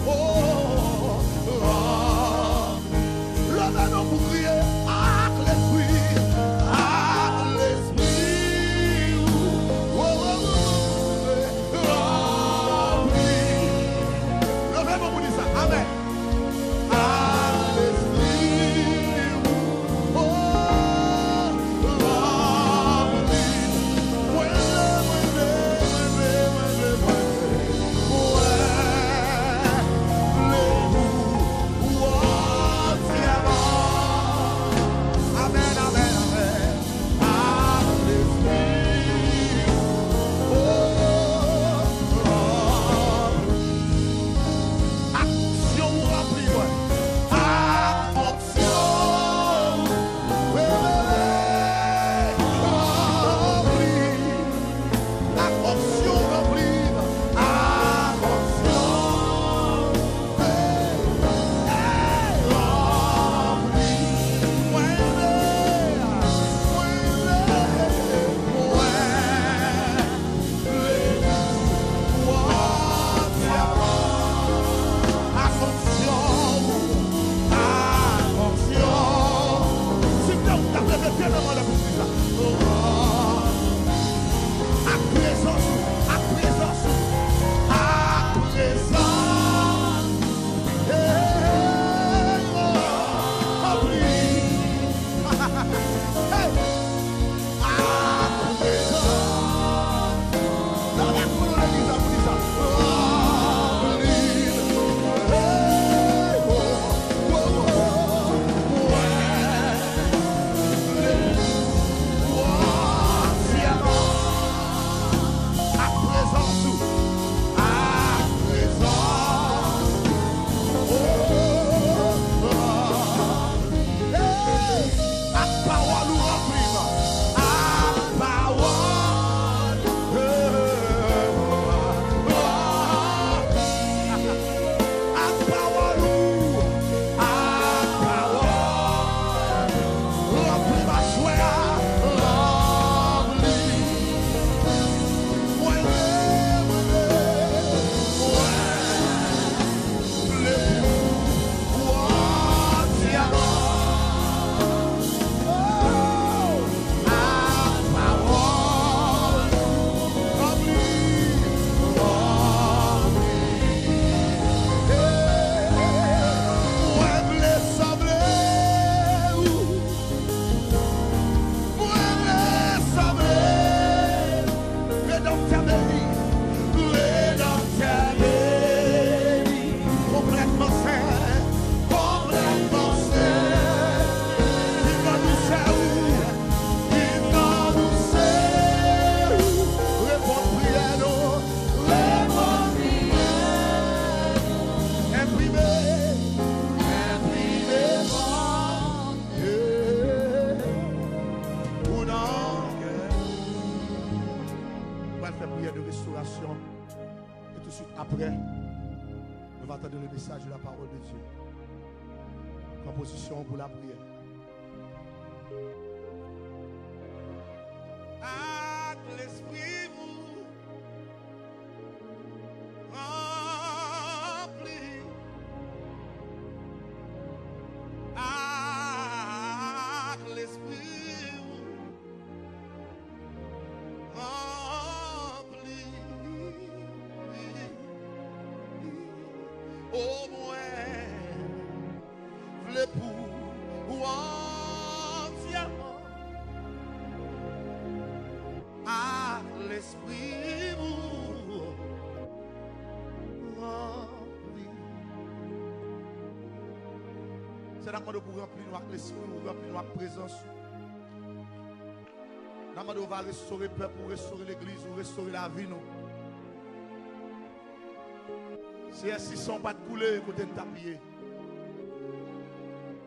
Oh bénédiction. Et tout de suite après, on va attendre le message de la parole de Dieu. En position pour la prière. Ah, que l'esprit vous remplit. Ah, que l'esprit vous remplit. Au moins, le pour entièrement. Ah, l'esprit vous remplit. C'est la demande pour remplir nous avec l'esprit, pour remplir nous avec présence. La demande va restaurer le peuple, pour restaurer l'église, pour restaurer la vie nous. C'est si sont pas de couler côté de tapier.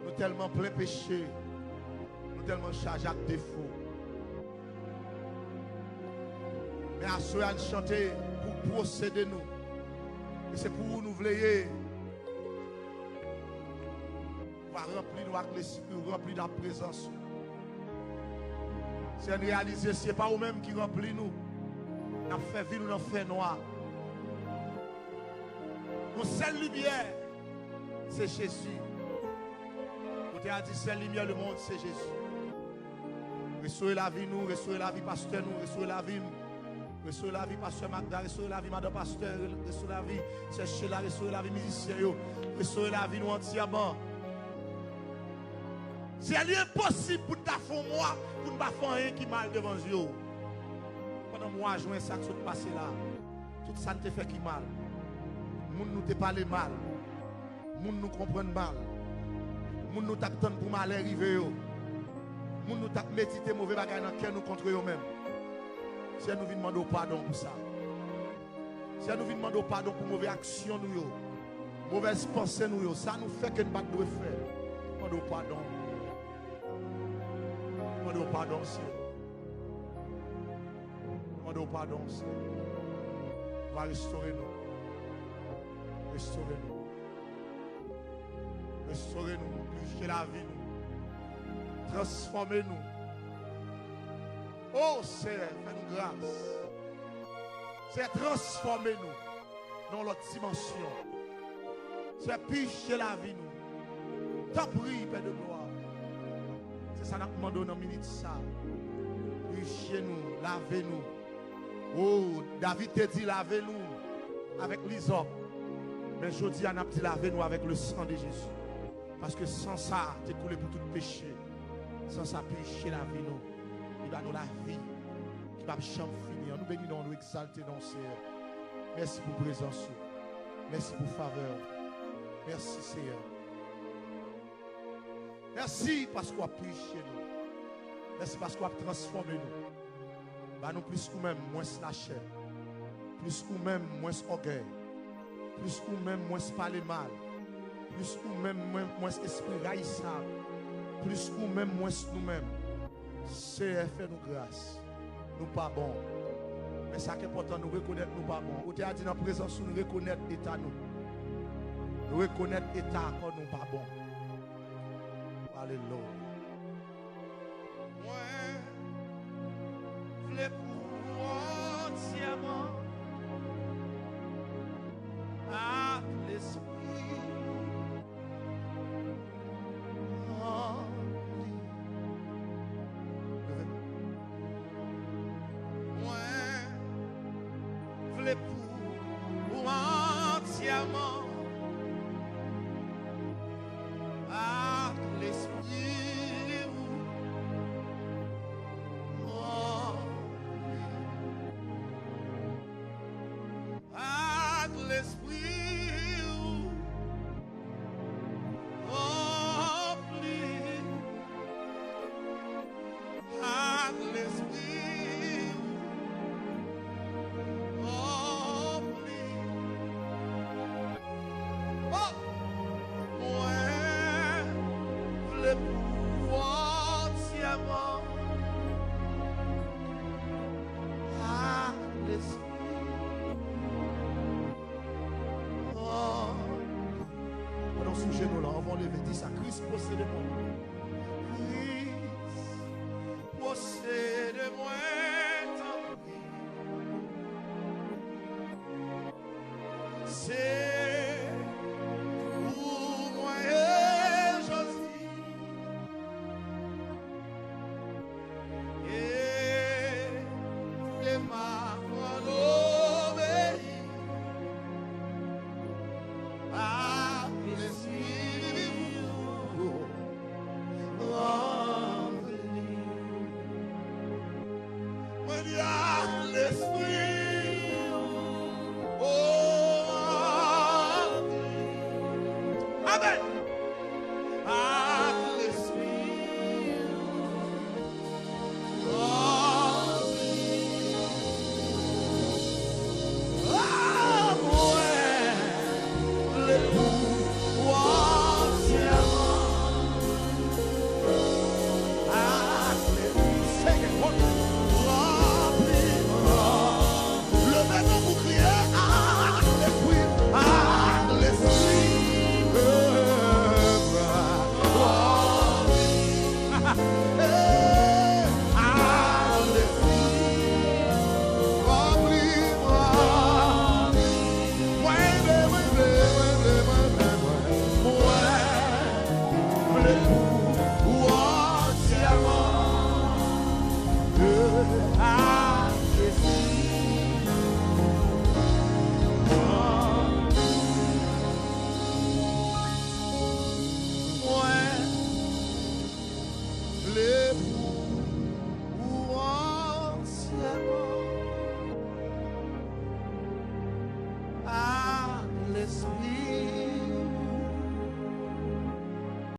Nous tellement plein péché, nous tellement chargés à défaut. Mais à ceux à chanter pour procéder nous. Et c'est pour nous veiller. On va remplir nous avec l'esprit, remplir la présence. C'est réaliser, ce n'est pas nous-mêmes qui remplit nous. Nous avons fait vie, nous avons fait noir. Notre seule lumière, c'est Jésus. Vous avez dit, seule lumière du monde, c'est Jésus. Restaurer la vie, nous, restaurer la vie, pasteur, nous, restaurer la vie. Restaurer la vie, pasteur Magda, restaurer la vie, madame pasteur, restaurer la vie, chercher la, restaurer la vie, musicien, restaurer la vie, nous entièrement. C'est impossible pour nous faire moi, pour nous faire rien qui mal devant Dieu. Pendant moi, je vois ça qui s'est passé là. Tout ça ne te fait qui mal. Moun nous te parle mal. Moun nous comprennent mal. Moun nous t'attendent pour mal arriver. Moun nous t'attendent méditer mauvais bagages dans le cœur nous contre eux-mêmes. Si nous venons demander pardon pour ça. Si nous venons demander pardon pour mauvaise action nous, mauvaise pensée nous, ça nous fait que nous ne devons pas faire. Demandons pardon. Demandons pardon, Seigneur. Demandons pardon, Seigneur. Va restaurer nous. Restaurez-nous. Restaurez-nous. Purifiez la vie, nous. Transformez-nous. Oh Seigneur, fais-nous grâce. C'est transformez-nous dans notre dimension. C'est purifier la vie, nous. T'en prie, Père de gloire. C'est ça que nous demandons dans minute ça. Purifiez-nous, lavez-nous. Oh, David te dit lavez-nous avec l'hysope. Mais je dis à nous dit lavez-nous avec le sang de Jésus. Parce que sans ça, tu es coulé pour tout péché. Sans ça, purifier la vie, nous. Il va nous la vie qui va jamais finir. Nous bénissons, nous exalter dans le Seigneur. Merci pour présence. Merci pour faveur. Merci Seigneur. Merci parce qu'on a purifié nous. Merci parce qu'on a transformé nous. Bah nous plus ou même moins la chair. Plus ou même moins orgueil. Plus ou même moins parler mal. Plus ou même moins esprit raïssable. Plus ou même moins nous-mêmes. Seigneur, fais-nous grâce. Nous pas bons. Mais ça qui est important, nous reconnaître nous pas bons. Vous avez dit dans la présence, nous reconnaître l'état nous. Nous reconnaître l'état quand nous pas bons. Alléluia. Moi, je l'ai pour entièrement. Ah, l'esprit. Pour entièrement à l'esprit à l'esprit rempli à l'esprit rempli. Oh, moi, je l'ai pour entièrement à l'esprit. dis ça, Christ possédez-moi. Christ, possédez-moi tant pis. C'est